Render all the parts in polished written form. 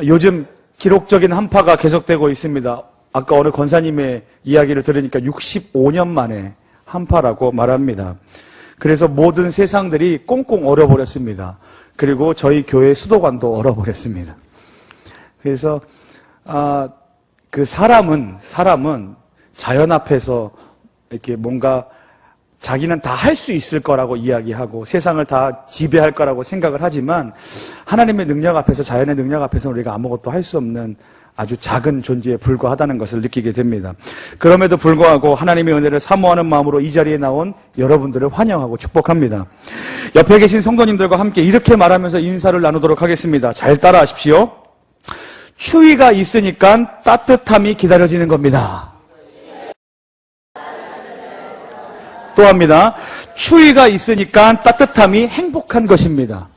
요즘 기록적인 한파가 계속되고 있습니다. 아까 어느 권사님의 이야기를 들으니까 65년 만에 한파라고 말합니다. 그래서 모든 세상들이 꽁꽁 얼어버렸습니다. 그리고 저희 교회 수도관도 얼어버렸습니다. 그래서 그 사람은 자연 앞에서 이렇게 뭔가 자기는 다 할 수 있을 거라고 이야기하고 세상을 다 지배할 거라고 생각을 하지만 하나님의 능력 앞에서, 자연의 능력 앞에서 우리가 아무것도 할 수 없는 아주 작은 존재에 불과하다는 것을 느끼게 됩니다. 그럼에도 불구하고 하나님의 은혜를 사모하는 마음으로 이 자리에 나온 여러분들을 환영하고 축복합니다. 옆에 계신 성도님들과 함께 이렇게 말하면서 인사를 나누도록 하겠습니다. 잘 따라하십시오. 추위가 있으니까 따뜻함이 기다려지는 겁니다. 또 합니다. 추위가 있으니까 따뜻함이 행복한 것입니다.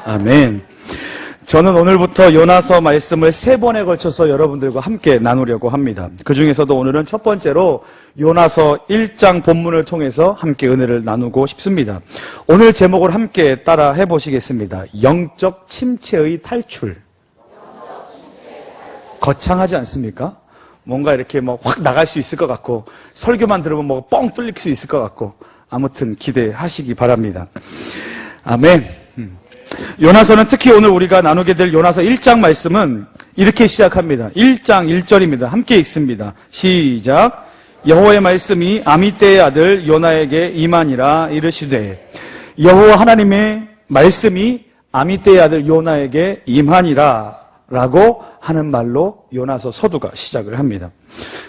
아멘. 저는 오늘부터 요나서 말씀을 3번에 걸쳐서 여러분들과 함께 나누려고 합니다. 그 중에서도 오늘은 첫 번째로 요나서 1장 본문을 통해서 함께 은혜를 나누고 싶습니다. 오늘 제목을 함께 따라 해보시겠습니다. 영적 침체의 탈출. 거창하지 않습니까? 뭔가 이렇게 확 나갈 수 있을 것 같고, 설교만 들으면 뻥 뚫릴 수 있을 것 같고, 아무튼 기대하시기 바랍니다. 아멘. 요나서는 특히 오늘 우리가 나누게 될 요나서 1장 말씀은 이렇게 시작합니다. 1장 1절입니다. 함께 읽습니다. 시작. 여호와의 말씀이 아미떼의 아들 요나에게 임하니라 이르시되, 여호와 하나님의 말씀이 아미떼의 아들 요나에게 임하니라 라고 하는 말로 요나서 서두가 시작을 합니다.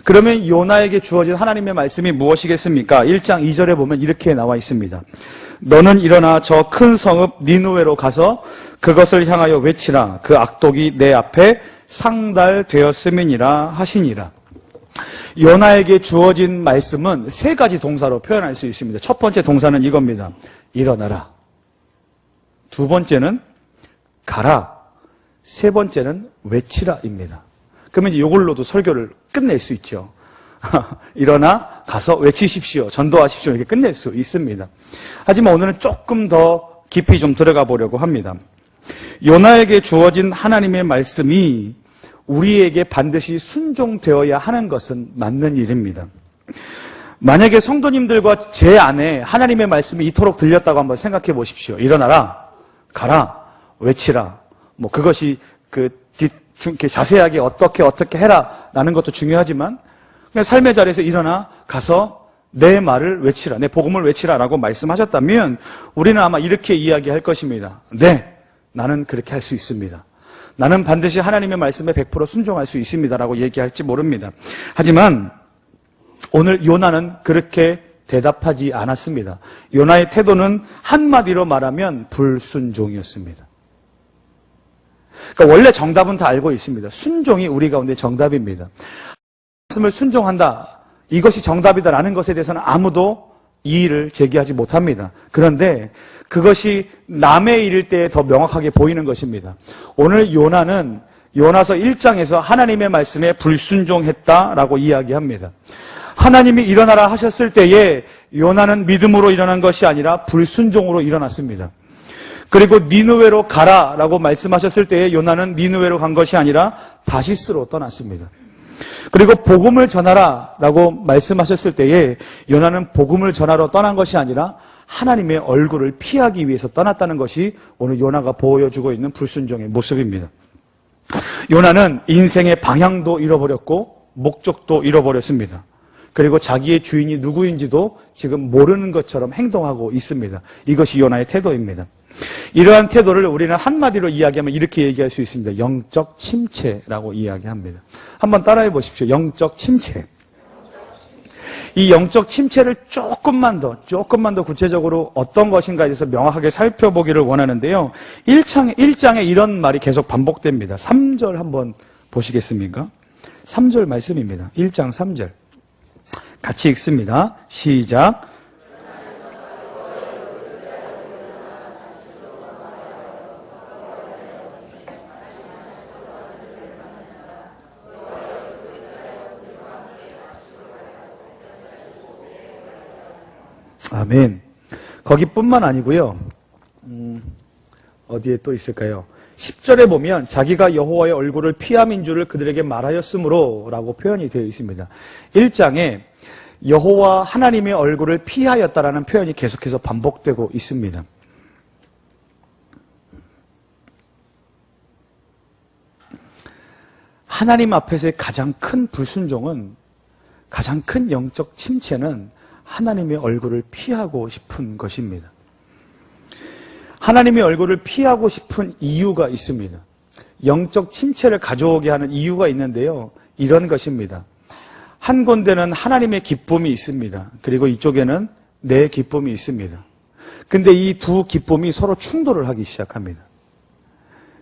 그러면 요나에게 주어진 하나님의 말씀이 무엇이겠습니까? 1장 2절에 보면 이렇게 나와 있습니다. 너는 일어나 저 큰 성읍 니느웨로 가서 그것을 향하여 외치라. 그 악독이 내 앞에 상달되었음이니라 하시니라. 요나에게 주어진 말씀은 3가지 동사로 표현할 수 있습니다. 첫 번째 동사는 이겁니다. 일어나라. 두 번째는 가라. 세 번째는 외치라입니다. 그러면 이제 이걸로도 설교를 끝낼 수 있죠. 일어나 가서 외치십시오. 전도하십시오. 이렇게 끝낼 수 있습니다. 하지만 오늘은 조금 더 깊이 좀 들어가 보려고 합니다. 요나에게 주어진 하나님의 말씀이 우리에게 반드시 순종되어야 하는 것은 맞는 일입니다. 만약에 성도님들과 제 안에 하나님의 말씀이 이토록 들렸다고 한번 생각해 보십시오. 일어나라, 가라, 외치라. 그것이 이렇게 자세하게 어떻게 해라 라는 것도 중요하지만 그냥 삶의 자리에서 일어나 가서 내 말을 외치라, 내 복음을 외치라 라고 말씀하셨다면 우리는 아마 이렇게 이야기할 것입니다. 네, 나는 그렇게 할 수 있습니다. 나는 반드시 하나님의 말씀에 100% 순종할 수 있습니다 라고 얘기할지 모릅니다. 하지만 오늘 요나는 그렇게 대답하지 않았습니다. 요나의 태도는 한마디로 말하면 불순종이었습니다. 그러니까 원래 정답은 다 알고 있습니다. 순종이 우리 가운데 정답입니다. 말씀을 순종한다, 이것이 정답이다라는 것에 대해서는 아무도 이의를 제기하지 못합니다. 그런데 그것이 남의 일일 때 더 명확하게 보이는 것입니다. 오늘 요나는 요나서 1장에서 하나님의 말씀에 불순종했다라고 이야기합니다. 하나님이 일어나라 하셨을 때에 요나는 믿음으로 일어난 것이 아니라 불순종으로 일어났습니다. 그리고 니느웨로 가라라고 말씀하셨을 때에 요나는 니느웨로 간 것이 아니라 다시스로 떠났습니다. 그리고 복음을 전하라라고 말씀하셨을 때에 요나는 복음을 전하러 떠난 것이 아니라 하나님의 얼굴을 피하기 위해서 떠났다는 것이 오늘 요나가 보여주고 있는 불순종의 모습입니다. 요나는 인생의 방향도 잃어버렸고 목적도 잃어버렸습니다. 그리고 자기의 주인이 누구인지도 지금 모르는 것처럼 행동하고 있습니다. 이것이 요나의 태도입니다. 이러한 태도를 우리는 한마디로 이야기하면 이렇게 얘기할 수 있습니다. 영적 침체라고 이야기합니다. 한번 따라해 보십시오. 영적 침체. 이 영적 침체를 조금만 더 구체적으로 어떤 것인가에 대해서 명확하게 살펴보기를 원하는데요. 1장에 이런 말이 계속 반복됩니다. 3절 한번 보시겠습니까? 3절 말씀입니다. 1장 3절. 같이 읽습니다. 시작. 아멘. 거기뿐만 아니고요. 어디에 또 있을까요? 10절에 보면 자기가 여호와의 얼굴을 피함인 줄을 그들에게 말하였으므로 라고 표현이 되어 있습니다. 1장에 여호와 하나님의 얼굴을 피하였다라는 표현이 계속해서 반복되고 있습니다. 하나님 앞에서의 가장 큰 불순종은, 가장 큰 영적 침체는 하나님의 얼굴을 피하고 싶은 것입니다. 하나님의 얼굴을 피하고 싶은 이유가 있습니다. 영적 침체를 가져오게 하는 이유가 있는데요. 이런 것입니다. 한 군데는 하나님의 기쁨이 있습니다. 그리고 이쪽에는 내 기쁨이 있습니다. 근데 이 두 기쁨이 서로 충돌을 하기 시작합니다.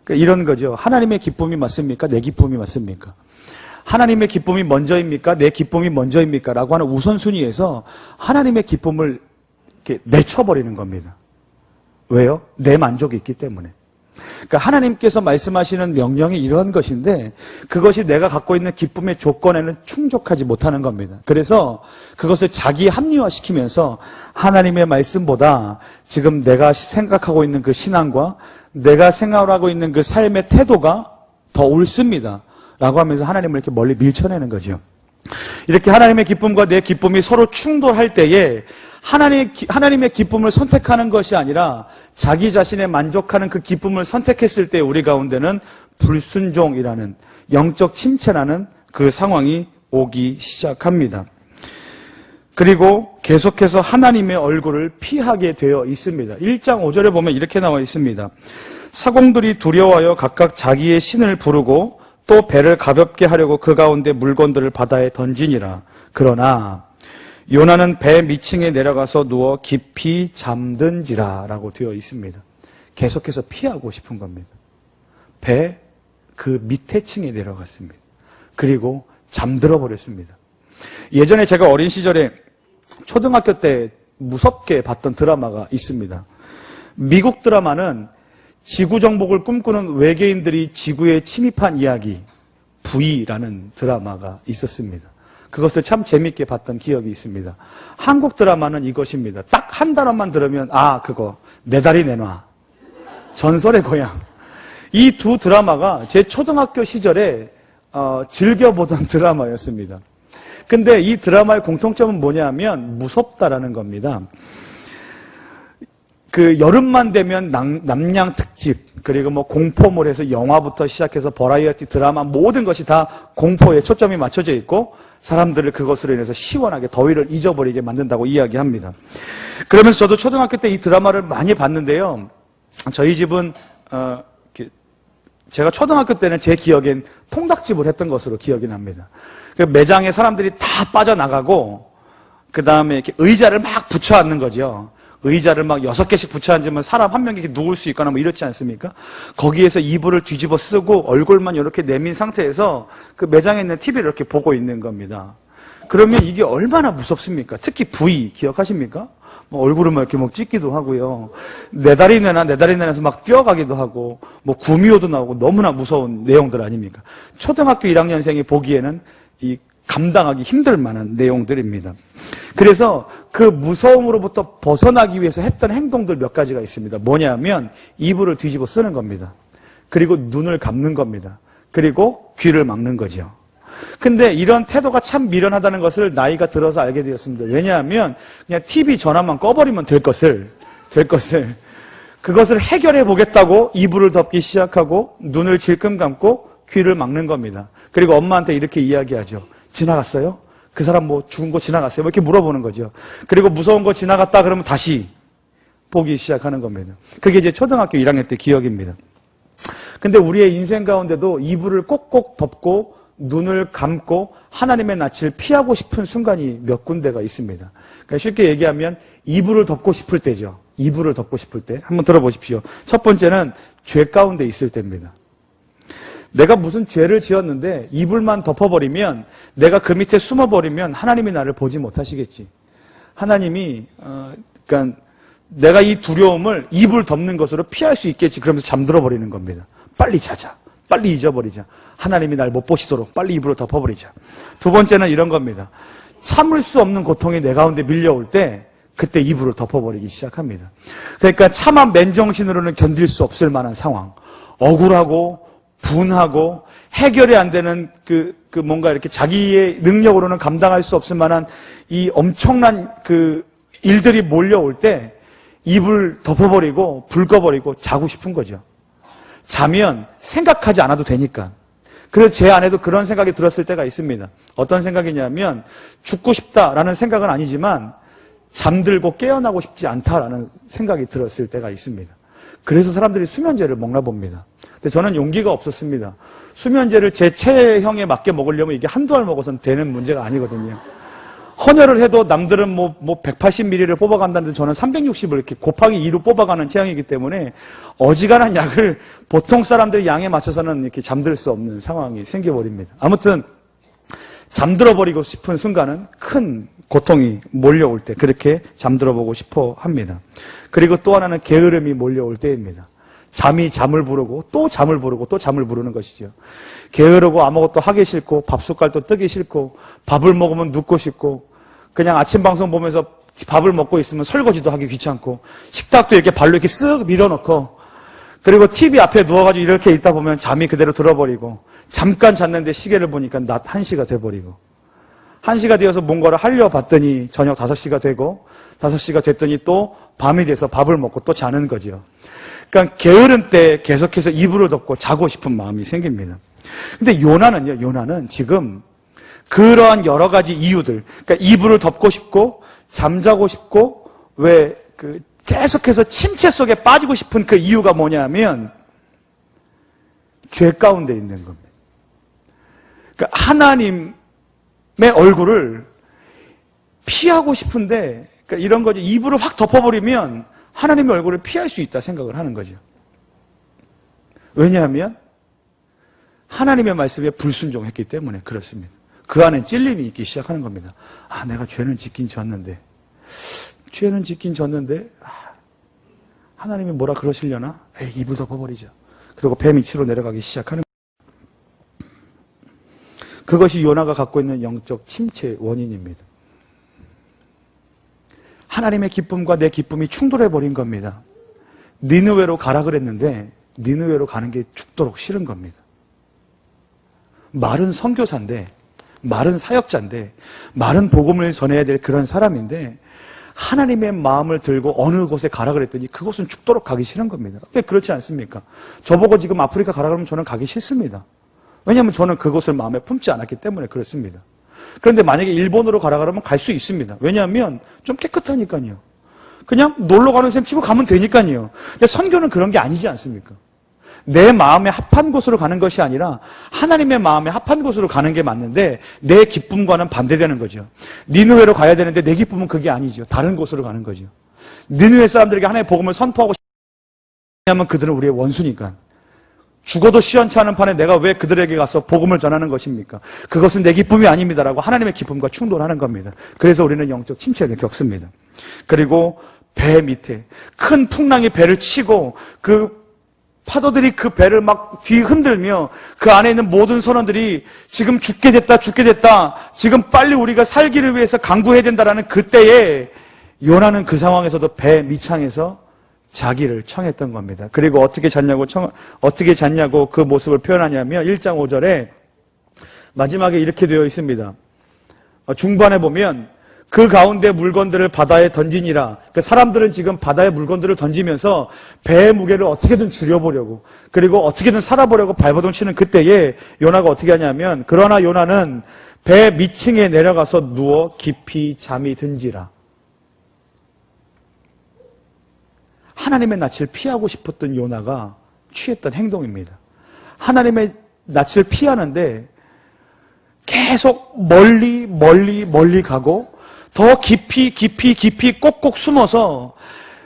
그러니까 이런 거죠. 하나님의 기쁨이 맞습니까? 내 기쁨이 맞습니까? 하나님의 기쁨이 먼저입니까? 내 기쁨이 먼저입니까? 라고 하는 우선순위에서 하나님의 기쁨을 이렇게 내쳐버리는 겁니다. 왜요? 내 만족이 있기 때문에. 그러니까 하나님께서 말씀하시는 명령이 이런 것인데 그것이 내가 갖고 있는 기쁨의 조건에는 충족하지 못하는 겁니다. 그래서 그것을 자기 합리화시키면서 하나님의 말씀보다 지금 내가 생각하고 있는 그 신앙과 내가 생각하고 있는 그 삶의 태도가 더 옳습니다. 라고 하면서 하나님을 이렇게 멀리 밀쳐내는 거죠. 이렇게 하나님의 기쁨과 내 기쁨이 서로 충돌할 때에 하나님의 기쁨을 선택하는 것이 아니라 자기 자신의 만족하는 그 기쁨을 선택했을 때 우리 가운데는 불순종이라는 영적 침체라는 그 상황이 오기 시작합니다. 그리고 계속해서 하나님의 얼굴을 피하게 되어 있습니다. 1장 5절에 보면 이렇게 나와 있습니다. 사공들이 두려워하여 각각 자기의 신을 부르고 또 배를 가볍게 하려고 그 가운데 물건들을 바다에 던지니라. 그러나 요나는 배 밑층에 내려가서 누워 깊이 잠든지라 라고 되어 있습니다. 계속해서 피하고 싶은 겁니다. 배 그 밑에 층에 내려갔습니다. 그리고 잠들어 버렸습니다. 예전에 제가 어린 시절에 초등학교 때 무섭게 봤던 드라마가 있습니다. 미국 드라마는 지구 정복을 꿈꾸는 외계인들이 지구에 침입한 이야기, V라는 드라마가 있었습니다. 그것을 참 재밌게 봤던 기억이 있습니다. 한국 드라마는 이것입니다. 딱 한 단어만 들으면 그거 내 다리 내놔, 전설의 고향. 이 두 드라마가 제 초등학교 시절에 즐겨보던 드라마였습니다. 근데 이 드라마의 공통점은 뭐냐면 무섭다라는 겁니다. 그 여름만 되면 남양 특집, 그리고 뭐 공포물에서 영화부터 시작해서 버라이어티 드라마 모든 것이 다 공포에 초점이 맞춰져 있고 사람들을 그것으로 인해서 시원하게 더위를 잊어버리게 만든다고 이야기합니다. 그러면서 저도 초등학교 때 이 드라마를 많이 봤는데요. 저희 집은 제가 초등학교 때는 제 기억엔 통닭집을 했던 것으로 기억이 납니다. 매장에 사람들이 다 빠져나가고 그 다음에 이렇게 의자를 막 붙여앉는 거죠. 의자를 막 6개씩 붙여앉으면 사람 한 명이 이렇게 누울 수 있거나 뭐 이렇지 않습니까? 거기에서 이불을 뒤집어 쓰고 얼굴만 이렇게 내민 상태에서 그 매장에 있는 TV를 이렇게 보고 있는 겁니다. 그러면 이게 얼마나 무섭습니까? 특히 V 기억하십니까? 뭐 얼굴을 막 이렇게 막 찢기도 하고요. 내 다리 내놔서 막 뛰어가기도 하고 뭐 구미호도 나오고 너무나 무서운 내용들 아닙니까? 초등학교 1학년생이 보기에는 이 감당하기 힘들 만한 내용들입니다. 그래서 그 무서움으로부터 벗어나기 위해서 했던 행동들 몇 가지가 있습니다. 뭐냐면 이불을 뒤집어 쓰는 겁니다. 그리고 눈을 감는 겁니다. 그리고 귀를 막는 거죠. 근데 이런 태도가 참 미련하다는 것을 나이가 들어서 알게 되었습니다. 왜냐하면 그냥 TV 전화만 꺼버리면 될 것을 그것을 해결해 보겠다고 이불을 덮기 시작하고 눈을 질끔 감고 귀를 막는 겁니다. 그리고 엄마한테 이렇게 이야기하죠. 지나갔어요? 그 사람 뭐 죽은 거 지나갔어요? 뭐 이렇게 물어보는 거죠. 그리고 무서운 거 지나갔다 그러면 다시 보기 시작하는 겁니다. 그게 이제 초등학교 1학년 때 기억입니다. 근데 우리의 인생 가운데도 이불을 꼭꼭 덮고 눈을 감고 하나님의 낯을 피하고 싶은 순간이 몇 군데가 있습니다. 그러니까 쉽게 얘기하면 이불을 덮고 싶을 때죠. 이불을 덮고 싶을 때. 한번 들어보십시오. 첫 번째는 죄 가운데 있을 때입니다. 내가 무슨 죄를 지었는데 이불만 덮어버리면 내가 그 밑에 숨어버리면 하나님이 나를 보지 못하시겠지. 하나님이 그러니까 내가 이 두려움을 이불 덮는 것으로 피할 수 있겠지. 그러면서 잠들어버리는 겁니다. 빨리 자자. 빨리 잊어버리자. 하나님이 날 못 보시도록 빨리 이불을 덮어버리자. 두 번째는 이런 겁니다. 참을 수 없는 고통이 내 가운데 밀려올 때 그때 이불을 덮어버리기 시작합니다. 그러니까 차마 맨정신으로는 견딜 수 없을 만한 상황, 억울하고 분하고 해결이 안 되는 뭔가 이렇게 자기의 능력으로는 감당할 수 없을 만한 이 엄청난 일들이 몰려올 때 이불 덮어버리고 불 꺼버리고 자고 싶은 거죠. 자면 생각하지 않아도 되니까. 그래서 제 안에도 그런 생각이 들었을 때가 있습니다. 어떤 생각이냐면 죽고 싶다라는 생각은 아니지만 잠들고 깨어나고 싶지 않다라는 생각이 들었을 때가 있습니다. 그래서 사람들이 수면제를 먹나 봅니다. 근데 저는 용기가 없었습니다. 수면제를 제 체형에 맞게 먹으려면 이게 한두 알 먹어서는 되는 문제가 아니거든요. 헌혈을 해도 남들은 뭐 180ml를 뽑아간다는데 저는 360을 이렇게 곱하기 2로 뽑아가는 체형이기 때문에 어지간한 약을 보통 사람들의 양에 맞춰서는 이렇게 잠들 수 없는 상황이 생겨버립니다. 아무튼 잠들어버리고 싶은 순간은 큰 고통이 몰려올 때 그렇게 잠들어보고 싶어 합니다. 그리고 또 하나는 게으름이 몰려올 때입니다. 잠이 잠을 부르고 또 잠을 부르고 또 잠을 부르는 것이죠. 게으르고 아무것도 하기 싫고 밥숟갈도 뜨기 싫고 밥을 먹으면 눕고 싶고 그냥 아침 방송 보면서 밥을 먹고 있으면 설거지도 하기 귀찮고 식탁도 이렇게 발로 이렇게 쓱 밀어넣고 그리고 TV 앞에 누워가지고 이렇게 있다 보면 잠이 그대로 들어버리고 잠깐 잤는데 시계를 보니까 낮 1시가 돼버리고 1시가 되어서 뭔가를 하려 봤더니 저녁 5시가 되고 5시가 됐더니 또 밤이 돼서 밥을 먹고 또 자는 거죠. 그러니까 게으른 때 계속해서 이불을 덮고 자고 싶은 마음이 생깁니다. 근데 요나는 지금 그러한 여러 가지 이유들, 그러니까 이불을 덮고 싶고 잠자고 싶고 계속해서 침체 속에 빠지고 싶은 그 이유가 뭐냐면 죄 가운데 있는 겁니다. 그러니까 하나님의 얼굴을 피하고 싶은데 그러니까 이런 거죠. 이불을 확 덮어버리면 하나님의 얼굴을 피할 수 있다 생각을 하는 거죠. 왜냐하면 하나님의 말씀에 불순종했기 때문에 그렇습니다. 그 안에 찔림이 있기 시작하는 겁니다. 내가 죄는 짓긴 졌는데 하나님이 뭐라 그러시려나? 이불 덮어버리자. 그리고 배 밑으로 내려가기 시작하는 거예요. 그것이 요나가 갖고 있는 영적 침체의 원인입니다. 하나님의 기쁨과 내 기쁨이 충돌해버린 겁니다. 니느웨로 가라 그랬는데 니느웨로 가는 게 죽도록 싫은 겁니다. 말은 선교사인데 말은 사역자인데 말은 복음을 전해야 될 그런 사람인데 하나님의 마음을 들고 어느 곳에 가라 그랬더니 그곳은 죽도록 가기 싫은 겁니다. 왜 그렇지 않습니까? 저보고 지금 아프리카 가라 그러면 저는 가기 싫습니다. 왜냐하면 저는 그곳을 마음에 품지 않았기 때문에 그렇습니다. 그런데 만약에 일본으로 가라 그러면 갈 수 있습니다. 왜냐하면 좀 깨끗하니까요. 그냥 놀러 가는 셈 치고 가면 되니까요. 근데 선교는 그런 게 아니지 않습니까? 내 마음에 합한 곳으로 가는 것이 아니라 하나님의 마음에 합한 곳으로 가는 게 맞는데 내 기쁨과는 반대되는 거죠. 니느웨로 가야 되는데 내 기쁨은 그게 아니죠. 다른 곳으로 가는 거죠. 니느웨 사람들에게 하나님의 복음을 선포하고 왜냐하면 그들은 우리의 원수니까. 죽어도 시원찮은 판에 내가 왜 그들에게 가서 복음을 전하는 것입니까? 그것은 내 기쁨이 아닙니다라고 하나님의 기쁨과 충돌하는 겁니다. 그래서 우리는 영적 침체를 겪습니다. 그리고 배 밑에 큰 풍랑이 배를 치고 그 파도들이 그 배를 막 뒤 흔들며 그 안에 있는 모든 선원들이 지금 죽게 됐다. 지금 빨리 우리가 살기를 위해서 강구해야 된다라는 그때에 요나는 그 상황에서도 배 밑창에서 자기를 청했던 겁니다. 그리고 어떻게 잤냐고 그 모습을 표현하냐면 1장 5절에 마지막에 이렇게 되어 있습니다. 중반에 보면 그 가운데 물건들을 바다에 던지니라. 그 사람들은 지금 바다에 물건들을 던지면서 배의 무게를 어떻게든 줄여보려고 그리고 어떻게든 살아보려고 발버둥 치는 그때에 요나가 어떻게 하냐면 그러나 요나는 배 밑층에 내려가서 누워 깊이 잠이 든지라. 하나님의 낯을 피하고 싶었던 요나가 취했던 행동입니다. 하나님의 낯을 피하는데 계속 멀리 가고 더 깊이 꼭꼭 숨어서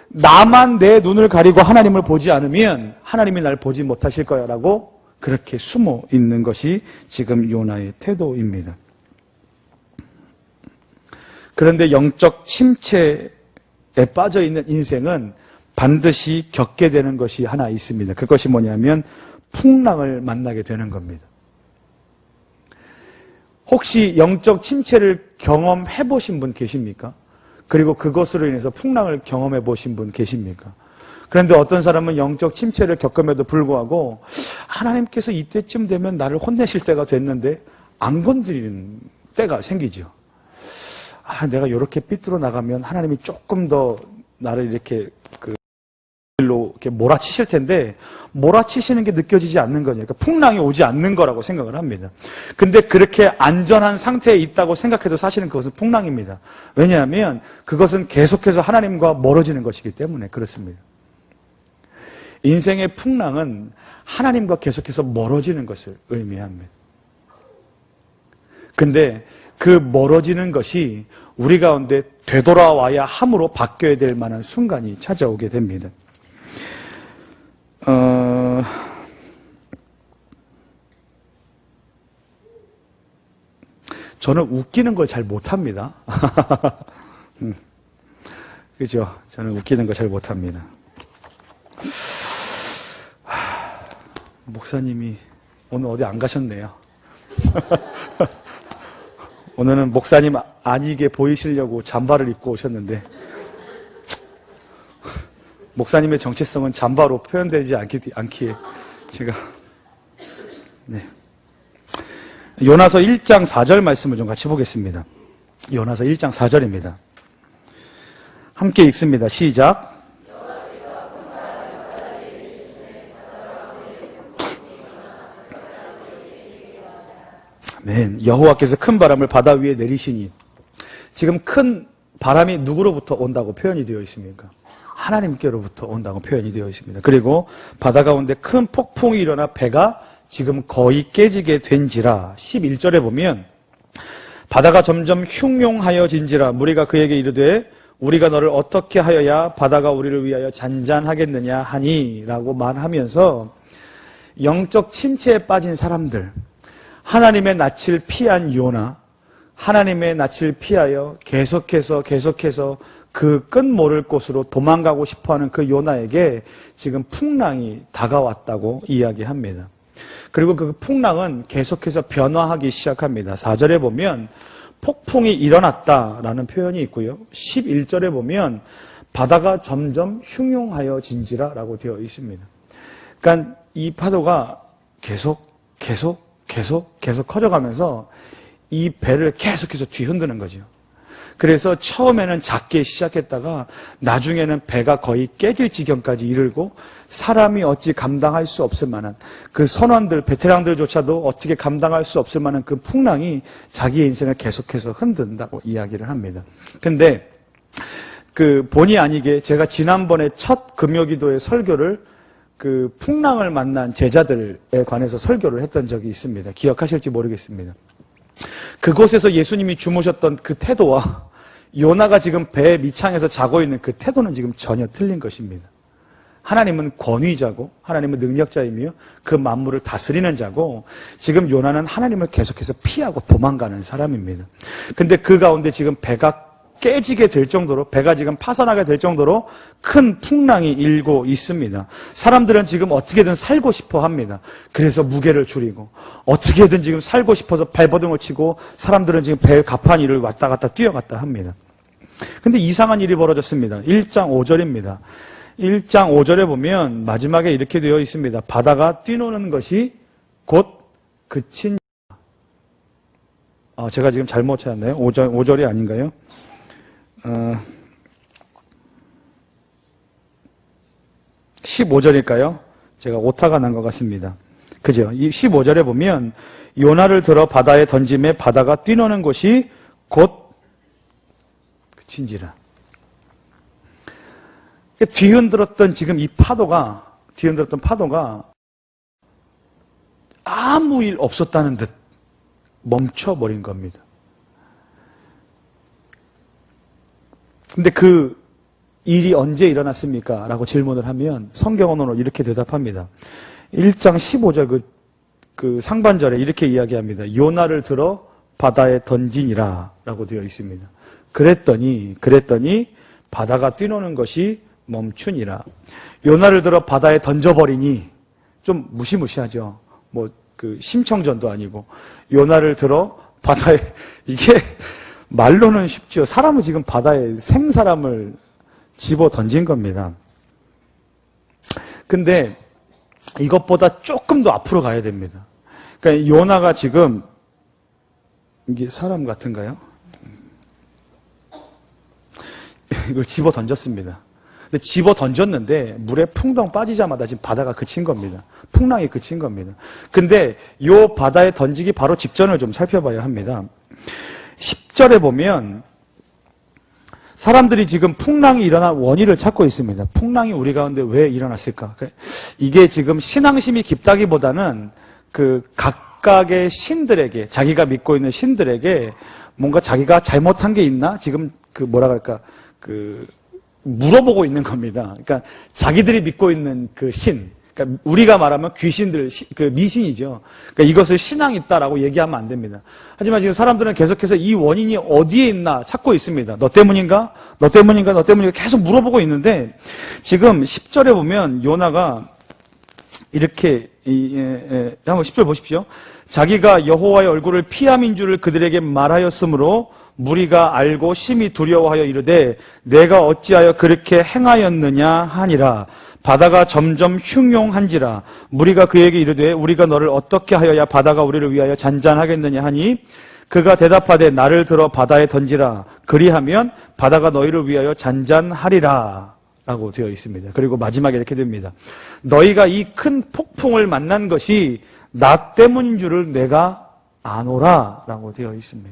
나만 내 눈을 가리고 하나님을 보지 않으면 하나님이 날 보지 못하실 거야 라고 그렇게 숨어 있는 것이 지금 요나의 태도입니다. 그런데 영적 침체에 빠져 있는 인생은 반드시 겪게 되는 것이 하나 있습니다. 그것이 뭐냐면 풍랑을 만나게 되는 겁니다. 혹시 영적 침체를 경험해 보신 분 계십니까? 그리고 그것으로 인해서 풍랑을 경험해 보신 분 계십니까? 그런데 어떤 사람은 영적 침체를 겪음에도 불구하고 하나님께서 이때쯤 되면 나를 혼내실 때가 됐는데 안 건드리는 때가 생기죠. 내가 이렇게 삐뚤어 나가면 하나님이 조금 더 나를 이렇게 일로 이렇게 몰아치실 텐데 몰아치시는 게 느껴지지 않는 거니까 그러니까 풍랑이 오지 않는 거라고 생각을 합니다. 근데 그렇게 안전한 상태에 있다고 생각해도 사실은 그것은 풍랑입니다. 왜냐하면 그것은 계속해서 하나님과 멀어지는 것이기 때문에 그렇습니다. 인생의 풍랑은 하나님과 계속해서 멀어지는 것을 의미합니다. 근데 그 멀어지는 것이 우리 가운데 되돌아와야 함으로 바뀌어야 될 만한 순간이 찾아오게 됩니다. 저는 웃기는 걸 잘 못합니다. 그죠? 저는 웃기는 걸 잘 못합니다. 목사님이 오늘 어디 안 가셨네요. 오늘은 목사님 아니게 보이시려고 잠바를 입고 오셨는데 목사님의 정체성은 잠바로 표현되지 않기에 제가 요나서 1장 4절 말씀을 좀 같이 보겠습니다. 요나서 1장 4절입니다. 함께 읽습니다. 시작. 아멘. 여호와께서 큰 바람을 바다 위에 내리시니 지금 큰 바람이 누구로부터 온다고 표현이 되어 있습니까? 하나님께로부터 온다고 표현이 되어 있습니다. 그리고 바다 가운데 큰 폭풍이 일어나 배가 지금 거의 깨지게 된지라 11절에 보면 바다가 점점 흉용하여진지라 무리가 그에게 이르되 우리가 너를 어떻게 하여야 바다가 우리를 위하여 잔잔하겠느냐 하니 라고 말하면서 영적 침체에 빠진 사람들, 하나님의 낯을 피한 요나, 하나님의 낯을 피하여 계속해서 그 끝 모를 곳으로 도망가고 싶어하는 그 요나에게 지금 풍랑이 다가왔다고 이야기합니다. 그리고 그 풍랑은 계속해서 변화하기 시작합니다. 4절에 보면 폭풍이 일어났다라는 표현이 있고요. 11절에 보면 바다가 점점 흉용하여진지라라고 되어 있습니다. 그러니까 이 파도가 계속 커져가면서 이 배를 계속해서 뒤흔드는 거죠. 그래서 처음에는 작게 시작했다가 나중에는 배가 거의 깨질 지경까지 이르고 사람이 어찌 감당할 수 없을 만한 그 선원들, 베테랑들조차도 어떻게 감당할 수 없을 만한 그 풍랑이 자기의 인생을 계속해서 흔든다고 이야기를 합니다. 근데 그 본의 아니게 제가 지난번에 첫 금요기도의 설교를 그 풍랑을 만난 제자들에 관해서 설교를 했던 적이 있습니다. 기억하실지 모르겠습니다. 그곳에서 예수님이 주무셨던 그 태도와 요나가 지금 배 밑창에서 자고 있는 그 태도는 지금 전혀 틀린 것입니다. 하나님은 권위자고 하나님은 능력자이며 그 만물을 다스리는 자고 지금 요나는 하나님을 계속해서 피하고 도망가는 사람입니다. 근데 그 가운데 지금 배가 깨지게 될 정도로 배가 지금 파산하게 될 정도로 큰 풍랑이 일고 있습니다. 사람들은 지금 어떻게든 살고 싶어 합니다. 그래서 무게를 줄이고 어떻게든 지금 살고 싶어서 발버둥을 치고 사람들은 지금 배 갑판 위를 왔다 갔다 뛰어갔다 합니다. 근데 이상한 일이 벌어졌습니다. 1장 5절입니다. 1장 5절에 보면 마지막에 이렇게 되어 있습니다. 바다가 뛰노는 것이 곧 그친. 제가 지금 잘못 찾았나요? 5절이 아닌가요? 15절일까요? 제가 오타가 난 것 같습니다. 그죠? 이 15절에 보면 요나를 들어 바다에 던짐에 바다가 뛰노는 곳이 곧 그친지라. 뒤흔들었던 지금 이 뒤흔들었던 파도가 아무 일 없었다는 듯 멈춰버린 겁니다. 근데 그 일이 언제 일어났습니까? 라고 질문을 하면 성경언어로 이렇게 대답합니다. 1장 15절 그 상반절에 이렇게 이야기합니다. 요나를 들어 바다에 던지니라 라고 되어 있습니다. 그랬더니 바다가 뛰노는 것이 멈추니라. 요나를 들어 바다에 던져버리니 좀 무시무시하죠. 심청전도 아니고 요나를 들어 바다에 이게 말로는 쉽죠. 사람은 지금 바다에 생사람을 집어 던진 겁니다. 근데 이것보다 조금 더 앞으로 가야 됩니다. 그러니까 요나가 지금, 이게 사람 같은가요? 이걸 집어 던졌습니다. 근데 집어 던졌는데 물에 풍덩 빠지자마자 지금 바다가 그친 겁니다. 풍랑이 그친 겁니다. 근데 요 바다에 던지기 바로 직전을 좀 살펴봐야 합니다. 10절에 보면 사람들이 지금 풍랑이 일어난 원인을 찾고 있습니다. 풍랑이 우리 가운데 왜 일어났을까? 이게 지금 신앙심이 깊다기보다는 그 각각의 신들에게, 자기가 믿고 있는 신들에게 뭔가 자기가 잘못한 게 있나? 지금 그 뭐라 그럴까? 물어보고 있는 겁니다. 그러니까 자기들이 믿고 있는 그 신, 그러니까 우리가 말하면 귀신들, 그 미신이죠. 그러니까 이것을 신앙이 있다라고 얘기하면 안 됩니다. 하지만 지금 사람들은 계속해서 이 원인이 어디에 있나 찾고 있습니다. 너 때문인가? 너 때문인가? 너 때문인가? 계속 물어보고 있는데 지금 10절에 보면 요나가 이렇게 한번 10절 보십시오. 자기가 여호와의 얼굴을 피함인 줄을 그들에게 말하였으므로 무리가 알고 심히 두려워하여 이르되 내가 어찌하여 그렇게 행하였느냐 하니라. 바다가 점점 흉용한지라. 무리가 그에게 이르되 우리가 너를 어떻게 하여야 바다가 우리를 위하여 잔잔하겠느냐 하니 그가 대답하되 나를 들어 바다에 던지라. 그리하면 바다가 너희를 위하여 잔잔하리라 라고 되어 있습니다. 그리고 마지막에 이렇게 됩니다. 너희가 이 큰 폭풍을 만난 것이 나 때문인 줄을 내가 아노라 라고 되어 있습니다.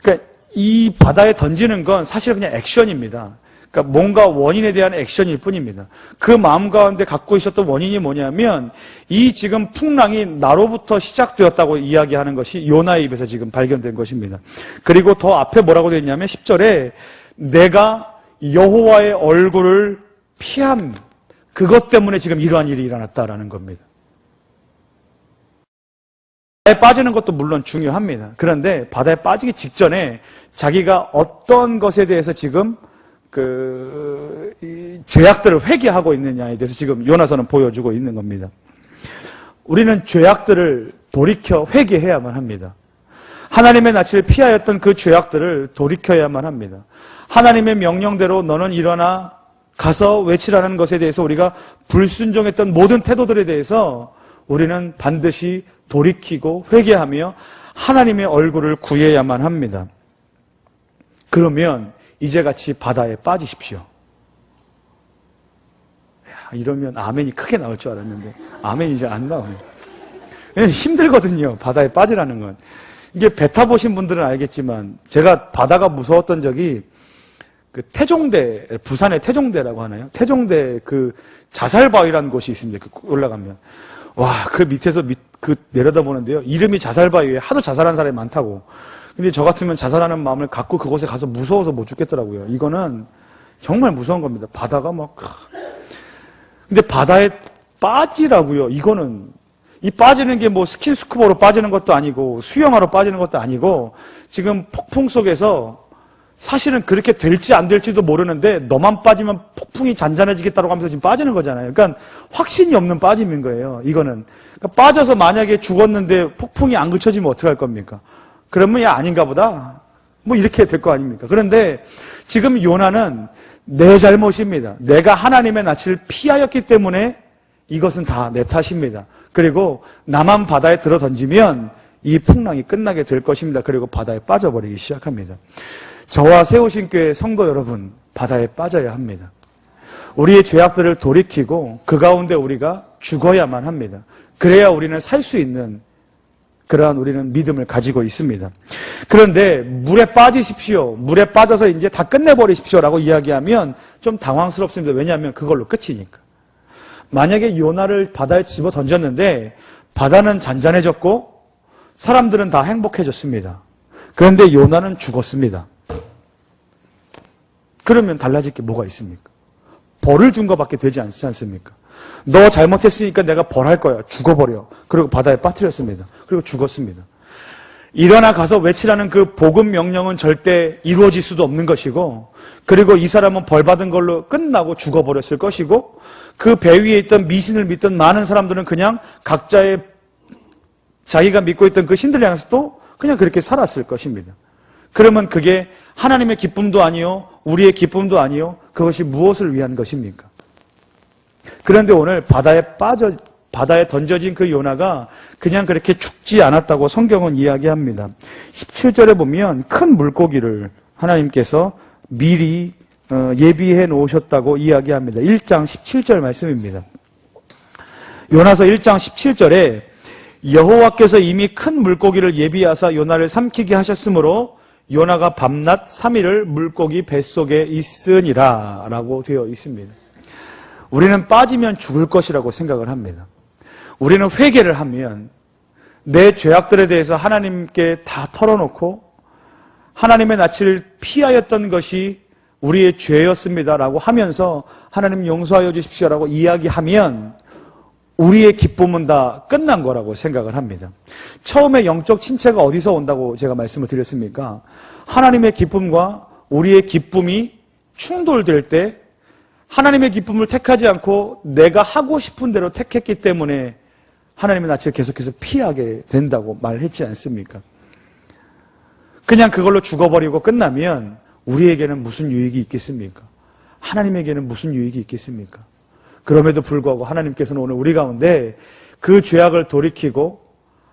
그러니까 이 바다에 던지는 건 사실 그냥 액션입니다. 그러니까 뭔가 원인에 대한 액션일 뿐입니다. 그 마음 가운데 갖고 있었던 원인이 뭐냐면 이 지금 풍랑이 나로부터 시작되었다고 이야기하는 것이 요나의 입에서 지금 발견된 것입니다. 그리고 더 앞에 뭐라고 되어 있냐면 10절에 내가 여호와의 얼굴을 피함, 그것 때문에 지금 이러한 일이 일어났다라는 겁니다. 바다에 빠지는 것도 물론 중요합니다. 그런데 바다에 빠지기 직전에 자기가 어떤 것에 대해서 지금 죄악들을 회개하고 있느냐에 대해서 지금 요나서는 보여주고 있는 겁니다. 우리는 죄악들을 돌이켜 회개해야만 합니다. 하나님의 낯을 피하였던 그 죄악들을 돌이켜야만 합니다. 하나님의 명령대로 너는 일어나 가서 외치라는 것에 대해서 우리가 불순종했던 모든 태도들에 대해서 우리는 반드시 돌이키고 회개하며 하나님의 얼굴을 구해야만 합니다. 그러면 이제같이 바다에 빠지십시오. 이러면 아멘이 크게 나올 줄 알았는데 아멘이 이제 안 나오네요. 힘들거든요. 바다에 빠지라는 건. 이게 배 타보신 분들은 알겠지만 제가 바다가 무서웠던 적이 그 태종대, 부산의 태종대라고 하나요? 태종대 그 자살바위라는 곳이 있습니다. 올라가면. 와, 그 밑에서 내려다보는데요. 이름이 자살바위에 하도 자살한 사람이 많다고. 근데 저 같으면 자살하는 마음을 갖고 그곳에 가서 무서워서 못 죽겠더라고요. 이거는 정말 무서운 겁니다. 바다가 막. 근데 바다에 빠지라고요. 이거는. 이 빠지는 게 뭐 스킨스쿠버로 빠지는 것도 아니고 수영하러 빠지는 것도 아니고 지금 폭풍 속에서 사실은 그렇게 될지 안 될지도 모르는데 너만 빠지면 폭풍이 잔잔해지겠다고 하면서 지금 빠지는 거잖아요. 그러니까 확신이 없는 빠짐인 거예요. 이거는. 그러니까 빠져서 만약에 죽었는데 폭풍이 안 그쳐지면 어떻게 할 겁니까? 그러면 야 아닌가 보다. 뭐 이렇게 될 거 아닙니까? 그런데 지금 요나는 내 잘못입니다. 내가 하나님의 낯을 피하였기 때문에 이것은 다 내 탓입니다. 그리고 나만 바다에 들어 던지면 이 풍랑이 끝나게 될 것입니다. 그리고 바다에 빠져버리기 시작합니다. 저와 세우신 교회 성도 여러분, 바다에 빠져야 합니다. 우리의 죄악들을 돌이키고 그 가운데 우리가 죽어야만 합니다. 그래야 우리는 살 수 있는 그러한 우리는 믿음을 가지고 있습니다. 그런데 물에 빠지십시오. 물에 빠져서 이제 다 끝내버리십시오라고 이야기하면 좀 당황스럽습니다. 왜냐하면 그걸로 끝이니까. 만약에 요나를 바다에 집어 던졌는데 바다는 잔잔해졌고 사람들은 다 행복해졌습니다. 그런데 요나는 죽었습니다. 그러면 달라질 게 뭐가 있습니까? 벌을 준 것밖에 되지 않지 않습니까? 너 잘못했으니까 내가 벌할 거야. 죽어버려. 그리고 바다에 빠뜨렸습니다. 그리고 죽었습니다. 일어나 가서 외치라는 그 복음 명령은 절대 이루어질 수도 없는 것이고, 그리고 이 사람은 벌 받은 걸로 끝나고 죽어버렸을 것이고, 그 배 위에 있던 미신을 믿던 많은 사람들은 그냥 각자의 자기가 믿고 있던 그 신들을 향해서 또 그냥 그렇게 살았을 것입니다. 그러면 그게 하나님의 기쁨도 아니요, 우리의 기쁨도 아니요, 그것이 무엇을 위한 것입니까? 그런데 오늘 바다에 던져진 그 요나가 그냥 그렇게 죽지 않았다고 성경은 이야기합니다. 17절에 보면 큰 물고기를 하나님께서 미리 예비해 놓으셨다고 이야기합니다. 1장 17절 말씀입니다. 요나서 1장 17절에 여호와께서 이미 큰 물고기를 예비하사 요나를 삼키게 하셨으므로 요나가 밤낮 3일을 물고기 뱃속에 있으니라 라고 되어 있습니다. 우리는 빠지면 죽을 것이라고 생각을 합니다. 우리는 회개를 하면 내 죄악들에 대해서 하나님께 다 털어놓고 하나님의 낯을 피하였던 것이 우리의 죄였습니다라고 하면서 하나님 용서하여 주십시오라고 이야기하면 우리의 기쁨은 다 끝난 거라고 생각을 합니다. 처음에 영적 침체가 어디서 온다고 제가 말씀을 드렸습니까? 하나님의 기쁨과 우리의 기쁨이 충돌될 때 하나님의 기쁨을 택하지 않고 내가 하고 싶은 대로 택했기 때문에 하나님의 낯을 계속해서 피하게 된다고 말했지 않습니까? 그냥 그걸로 죽어버리고 끝나면 우리에게는 무슨 유익이 있겠습니까? 하나님에게는 무슨 유익이 있겠습니까? 그럼에도 불구하고 하나님께서는 오늘 우리 가운데 그 죄악을 돌이키고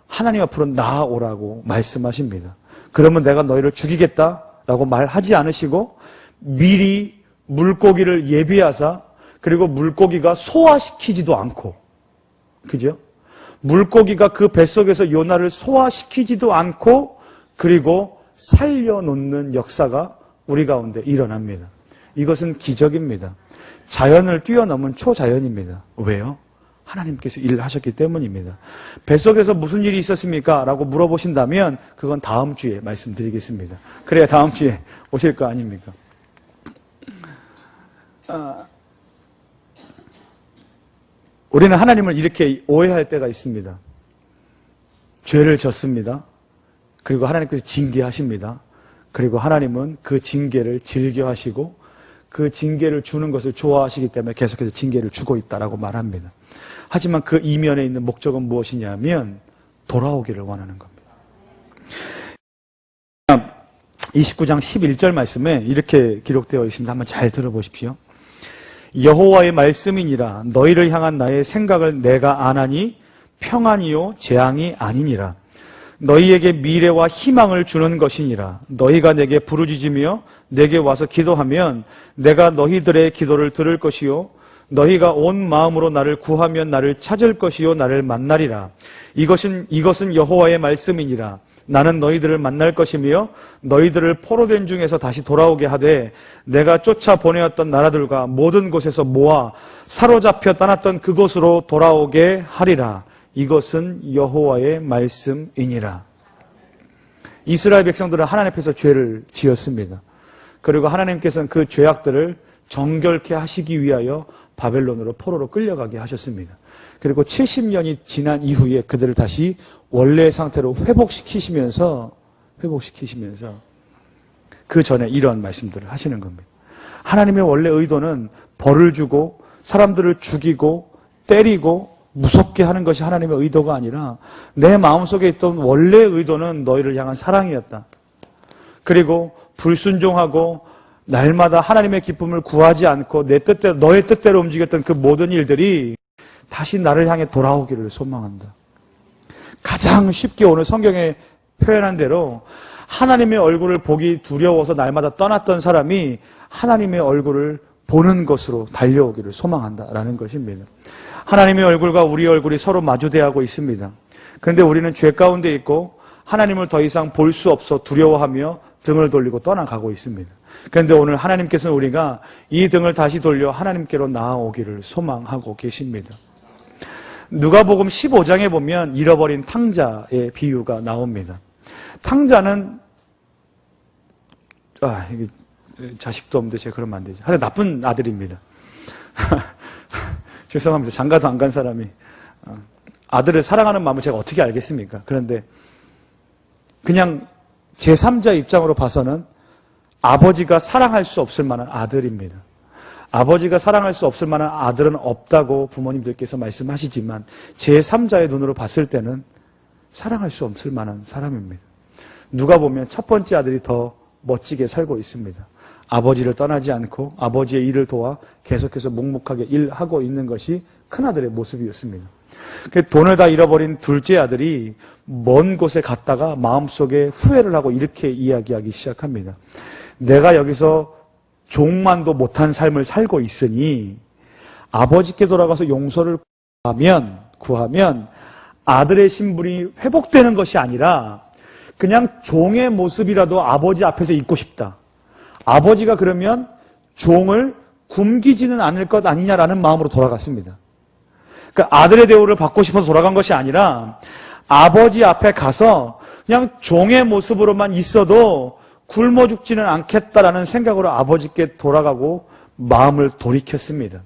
하나님 앞으로 나아오라고 말씀하십니다. 그러면 내가 너희를 죽이겠다라고 말하지 않으시고 미리 물고기를 예비하사 그리고 물고기가 소화시키지도 않고, 그죠? 물고기가 그 뱃속에서 요나를 소화시키지도 않고 그리고 살려놓는 역사가 우리 가운데 일어납니다. 이것은 기적입니다. 자연을 뛰어넘은 초자연입니다. 왜요? 하나님께서 일을 하셨기 때문입니다. 뱃속에서 무슨 일이 있었습니까? 라고 물어보신다면 그건 다음 주에 말씀드리겠습니다. 그래야 다음 주에 오실 거 아닙니까? 우리는 하나님을 이렇게 오해할 때가 있습니다. 죄를 졌습니다. 그리고 하나님께서 징계하십니다. 그리고 하나님은 그 징계를 즐겨하시고 그 징계를 주는 것을 좋아하시기 때문에 계속해서 징계를 주고 있다라고 말합니다. 하지만 그 이면에 있는 목적은 무엇이냐면 돌아오기를 원하는 겁니다. 29장 11절 말씀에 이렇게 기록되어 있습니다. 한번 잘 들어보십시오. 여호와의 말씀이니라 너희를 향한 나의 생각을 내가 아나니 평안이요 재앙이 아니니라. 너희에게 미래와 희망을 주는 것이니라. 너희가 내게 부르짖으며 내게 와서 기도하면 내가 너희들의 기도를 들을 것이요 너희가 온 마음으로 나를 구하면 나를 찾을 것이요 나를 만나리라. 이것은 여호와의 말씀이니라. 나는 너희들을 만날 것이며 너희들을 포로된 중에서 다시 돌아오게 하되 내가 쫓아 보내었던 나라들과 모든 곳에서 모아 사로잡혀 떠났던 그곳으로 돌아오게 하리라. 이것은 여호와의 말씀이니라. 이스라엘 백성들은 하나님 앞에서 죄를 지었습니다. 그리고 하나님께서는 그 죄악들을 정결케 하시기 위하여 바벨론으로 포로로 끌려가게 하셨습니다. 그리고 70년이 지난 이후에 그들을 다시 원래의 상태로 회복시키시면서 그 전에 이런 말씀들을 하시는 겁니다. 하나님의 원래 의도는 벌을 주고 사람들을 죽이고 때리고 무섭게 하는 것이 하나님의 의도가 아니라 내 마음속에 있던 원래의 의도는 너희를 향한 사랑이었다. 그리고 불순종하고 날마다 하나님의 기쁨을 구하지 않고 너의 뜻대로 움직였던 그 모든 일들이 다시 나를 향해 돌아오기를 소망한다. 가장 쉽게 오늘 성경에 표현한 대로 하나님의 얼굴을 보기 두려워서 날마다 떠났던 사람이 하나님의 얼굴을 보는 것으로 달려오기를 소망한다라는 것입니다. 하나님의 얼굴과 우리의 얼굴이 서로 마주대하고 있습니다. 그런데 우리는 죄 가운데 있고 하나님을 더 이상 볼 수 없어 두려워하며 등을 돌리고 떠나가고 있습니다. 그런데 오늘 하나님께서는 우리가 이 등을 다시 돌려 하나님께로 나아오기를 소망하고 계십니다. 누가복음 15장에 보면 잃어버린 탕자의 비유가 나옵니다. 탕자는 이게 자식도 없는데 제가 그러면 안 되죠. 하여튼 나쁜 아들입니다. 죄송합니다. 장가도 안 간 사람이 아들을 사랑하는 마음을 제가 어떻게 알겠습니까? 그런데 그냥 제3자 입장으로 봐서는 아버지가 사랑할 수 없을 만한 아들입니다. 아버지가 사랑할 수 없을 만한 아들은 없다고 부모님들께서 말씀하시지만 제3자의 눈으로 봤을 때는 사랑할 수 없을 만한 사람입니다. 누가 보면 첫 번째 아들이 더 멋지게 살고 있습니다. 아버지를 떠나지 않고 아버지의 일을 도와 계속해서 묵묵하게 일하고 있는 것이 큰아들의 모습이었습니다. 돈을 다 잃어버린 둘째 아들이 먼 곳에 갔다가 마음속에 후회를 하고 이렇게 이야기하기 시작합니다. 내가 여기서 종만도 못한 삶을 살고 있으니 아버지께 돌아가서 용서를 구하면 아들의 신분이 회복되는 것이 아니라 그냥 종의 모습이라도 아버지 앞에서 있고 싶다. 아버지가 그러면 종을 굶기지는 않을 것 아니냐라는 마음으로 돌아갔습니다. 그러니까 아들의 대우를 받고 싶어서 돌아간 것이 아니라 아버지 앞에 가서 그냥 종의 모습으로만 있어도 굶어 죽지는 않겠다라는 생각으로 아버지께 돌아가고 마음을 돌이켰습니다.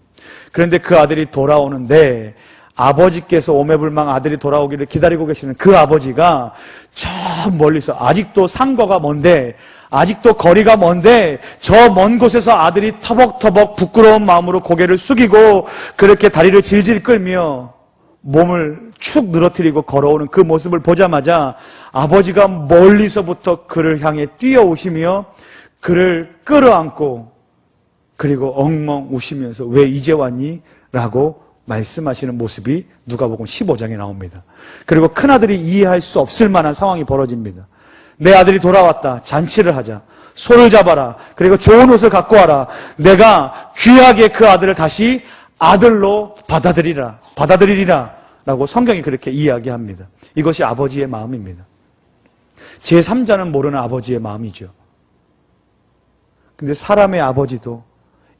그런데 그 아들이 돌아오는데 아버지께서 오매불망 아들이 돌아오기를 기다리고 계시는 그 아버지가 저 멀리서 아직도 상거가 먼데 아직도 거리가 먼데 저 먼 곳에서 아들이 터벅터벅 부끄러운 마음으로 고개를 숙이고 그렇게 다리를 질질 끌며 몸을 축 늘어뜨리고 걸어오는 그 모습을 보자마자 아버지가 멀리서부터 그를 향해 뛰어오시며 그를 끌어안고 그리고 엉엉 우시면서 왜 이제 왔니? 라고 말씀하시는 모습이 누가복음 15장에 나옵니다. 그리고 큰아들이 이해할 수 없을 만한 상황이 벌어집니다. 내 아들이 돌아왔다. 잔치를 하자. 소를 잡아라. 그리고 좋은 옷을 갖고 와라. 내가 귀하게 그 아들을 다시 아들로 받아들이리라. 라고 성경이 그렇게 이야기합니다. 이것이 아버지의 마음입니다. 제3자는 모르는 아버지의 마음이죠. 근데 사람의 아버지도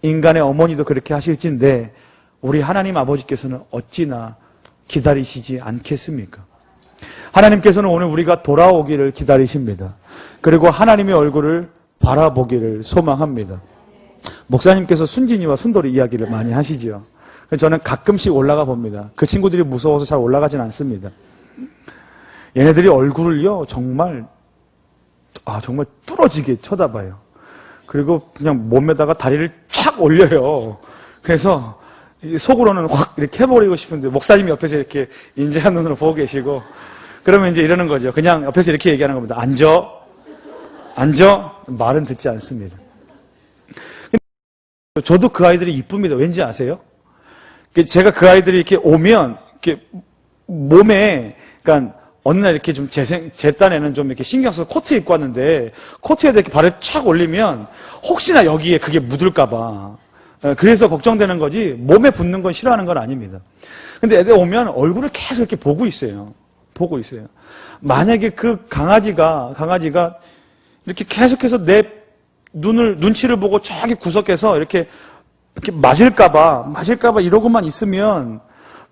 인간의 어머니도 그렇게 하실진데 우리 하나님 아버지께서는 어찌나 기다리시지 않겠습니까? 하나님께서는 오늘 우리가 돌아오기를 기다리십니다. 그리고 하나님의 얼굴을 바라보기를 소망합니다. 목사님께서 순진이와 순돌이 이야기를 많이 하시죠. 저는 가끔씩 올라가 봅니다. 그 친구들이 무서워서 잘 올라가진 않습니다. 얘네들이 얼굴을요 정말 뚫어지게 쳐다봐요. 그리고 그냥 몸에다가 다리를 촥 올려요. 그래서 속으로는 확 이렇게 해버리고 싶은데 목사님이 옆에서 이렇게 인자한 눈으로 보고 계시고 그러면 이제 이러는 거죠. 그냥 옆에서 이렇게 얘기하는 겁니다. 앉아. 말은 듣지 않습니다. 저도 그 아이들이 이쁩니다. 왠지 아세요? 제가 그 아이들이 이렇게 오면 이렇게 몸에 그러니까 어느 날 이렇게 좀 제 딴에는 좀 이렇게 신경 써서 코트 입고 왔는데 코트에다 이렇게 발을 착 올리면 혹시나 여기에 그게 묻을까봐 그래서 걱정되는 거지 몸에 붙는 건 싫어하는 건 아닙니다. 근데 애들 오면 얼굴을 계속 이렇게 보고 있어요. 만약에 그 강아지가 이렇게 계속해서 내 눈치를 보고 저기 구석에서 이렇게 맞을까봐 이러고만 있으면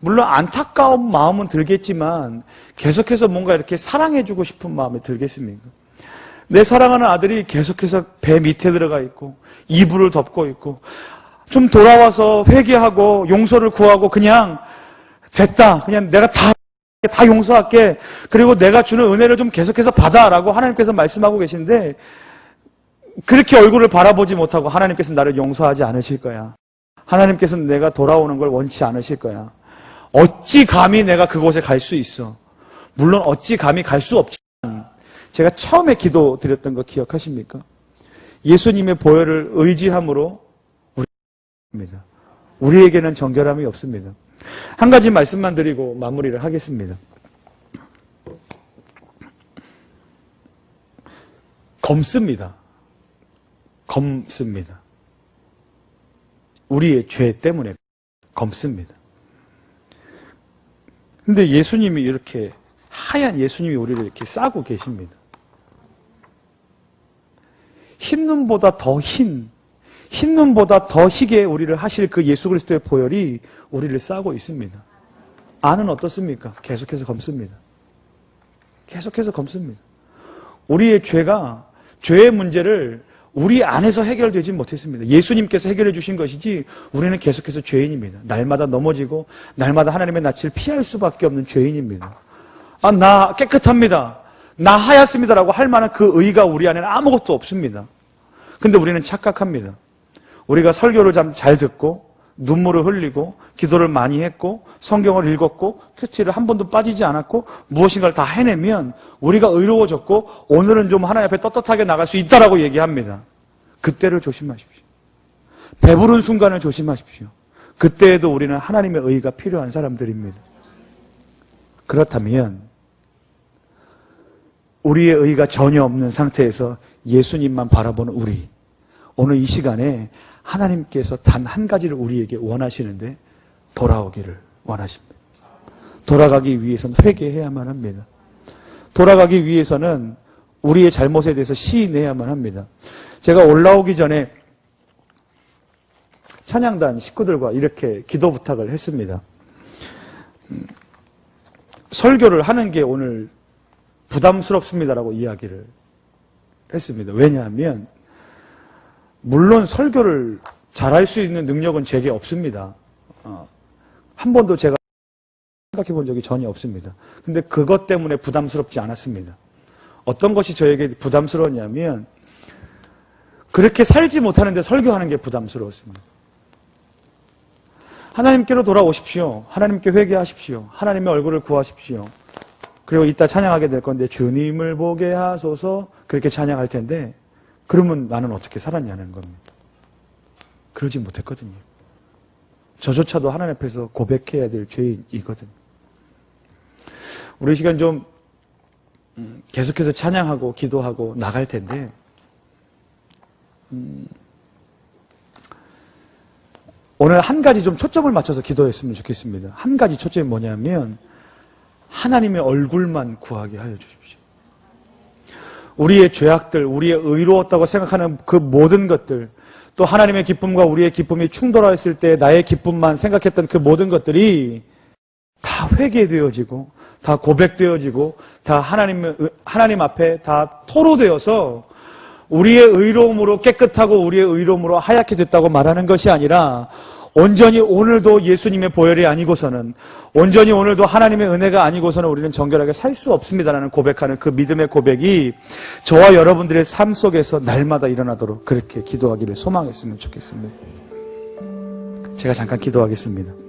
물론 안타까운 마음은 들겠지만 계속해서 뭔가 이렇게 사랑해주고 싶은 마음이 들겠습니까? 내 사랑하는 아들이 계속해서 배 밑에 들어가 있고 이불을 덮고 있고 좀 돌아와서 회개하고 용서를 구하고 그냥 됐다. 그냥 내가 다 용서할게. 그리고 내가 주는 은혜를 좀 계속해서 받아라고 하나님께서 말씀하고 계신데 그렇게 얼굴을 바라보지 못하고 하나님께서는 나를 용서하지 않으실 거야. 하나님께서는 내가 돌아오는 걸 원치 않으실 거야. 어찌 감히 내가 그곳에 갈 수 있어. 물론 어찌 감히 갈 수 없지만 제가 처음에 기도 드렸던 거 기억하십니까? 예수님의 보혈을 의지함으로 우리에게는 정결함이 없습니다. 한 가지 말씀만 드리고 마무리를 하겠습니다. 검습니다. 우리의 죄 때문에 검습니다. 근데 예수님이 이렇게 하얀 예수님이 우리를 이렇게 싸고 계십니다. 흰 눈보다 더 흰 눈보다 더 희게 우리를 하실 그 예수 그리스도의 보혈이 우리를 싸고 있습니다. 안은 어떻습니까? 계속해서 검습니다. 우리의 죄의 문제를 우리 안에서 해결되지 못했습니다. 예수님께서 해결해 주신 것이지 우리는 계속해서 죄인입니다. 날마다 넘어지고 날마다 하나님의 낯을 피할 수밖에 없는 죄인입니다. 나 깨끗합니다. 나 하얗습니다라고 할 만한 그 의가 우리 안에는 아무것도 없습니다. 근데 우리는 착각합니다. 우리가 설교를 잘 듣고 눈물을 흘리고 기도를 많이 했고 성경을 읽었고 큐티를 한 번도 빠지지 않았고 무엇인가를 다 해내면 우리가 의로워졌고 오늘은 좀 하나님 앞에 떳떳하게 나갈 수 있다라고 얘기합니다. 그때를 조심하십시오. 배부른 순간을 조심하십시오. 그때에도 우리는 하나님의 의가 필요한 사람들입니다. 그렇다면 우리의 의가 전혀 없는 상태에서 예수님만 바라보는 우리, 오늘 이 시간에 하나님께서 단 한 가지를 우리에게 원하시는데 돌아오기를 원하십니다. 돌아가기 위해서는 회개해야만 합니다. 돌아가기 위해서는 우리의 잘못에 대해서 시인해야만 합니다. 제가 올라오기 전에 찬양단 식구들과 이렇게 기도 부탁을 했습니다. 설교를 하는 게 오늘 부담스럽습니다라고 이야기를 했습니다. 왜냐하면 물론 설교를 잘할 수 있는 능력은 제게 없습니다. 한 번도 제가 생각해 본 적이 전혀 없습니다. 근데 그것 때문에 부담스럽지 않았습니다. 어떤 것이 저에게 부담스러웠냐면 그렇게 살지 못하는데 설교하는 게 부담스러웠습니다. 하나님께로 돌아오십시오. 하나님께 회개하십시오. 하나님의 얼굴을 구하십시오. 그리고 이따 찬양하게 될 건데 주님을 보게 하소서 그렇게 찬양할 텐데 그러면 나는 어떻게 살았냐는 겁니다. 그러지 못했거든요. 저조차도 하나님 앞에서 고백해야 될 죄인이거든요. 우리 시간 좀 계속해서 찬양하고 기도하고 나갈 텐데 오늘 한 가지 좀 초점을 맞춰서 기도했으면 좋겠습니다. 한 가지 초점이 뭐냐면 하나님의 얼굴만 구하게 하여 주십시오. 우리의 죄악들, 우리의 의로웠다고 생각하는 그 모든 것들, 또 하나님의 기쁨과 우리의 기쁨이 충돌하였을 때 나의 기쁨만 생각했던 그 모든 것들이 다 회개되어지고 다 고백되어지고 다 하나님 앞에 다 토로되어서 우리의 의로움으로 깨끗하고 우리의 의로움으로 하얗게 됐다고 말하는 것이 아니라 온전히 오늘도 예수님의 보혈이 아니고서는 온전히 오늘도 하나님의 은혜가 아니고서는 우리는 정결하게 살 수 없습니다라는 고백하는 그 믿음의 고백이 저와 여러분들의 삶 속에서 날마다 일어나도록 그렇게 기도하기를 소망했으면 좋겠습니다. 제가 잠깐 기도하겠습니다.